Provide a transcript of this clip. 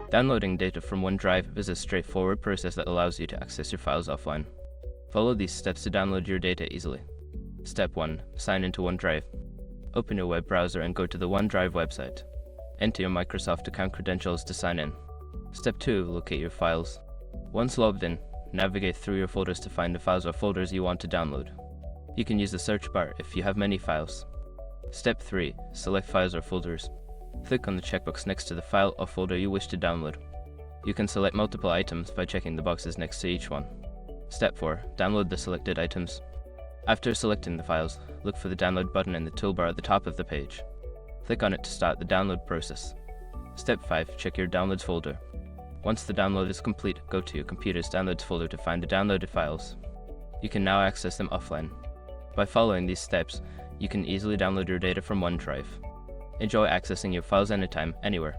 Downloading data from OneDrive is a straightforward process that allows you to access your files offline. Follow these steps to download your data easily. Step 1. Sign into OneDrive. Open your web browser and go to the OneDrive website. Enter your Microsoft account credentials to sign in. Step 2. Locate your files. Once logged in, navigate through your folders to find the files or folders you want to download. You can use the search bar if you have many files. Step 3. Select files or folders. Click on the checkbox next to the file or folder you wish to download. You can select multiple items by checking the boxes next to each one. Step 4. Download the selected items. After selecting the files, look for the download button in the toolbar at the top of the page. Click on it to start the download process. Step 5. Check your downloads folder. Once the download is complete, go to your computer's downloads folder to find the downloaded files. You can now access them offline. By following these steps, you can easily download your data from OneDrive. Enjoy accessing your files anytime, anywhere.